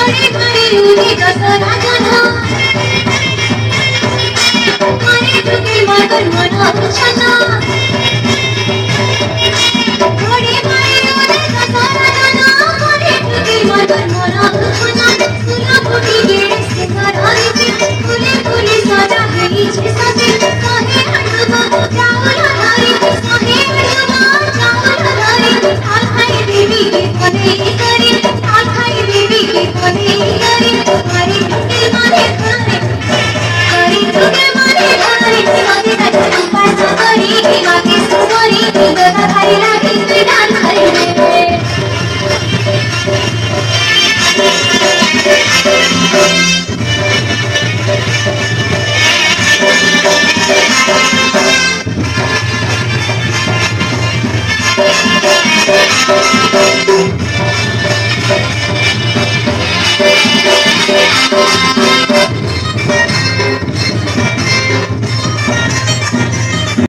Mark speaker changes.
Speaker 1: ঘরে ঘরে উঠে যত রাজনা ঘরে ঢুকে মাগর মনা বিছানা ঘরে ঘরে উঠে যত রাজনা ঘরে ঢুকে মাগর মনা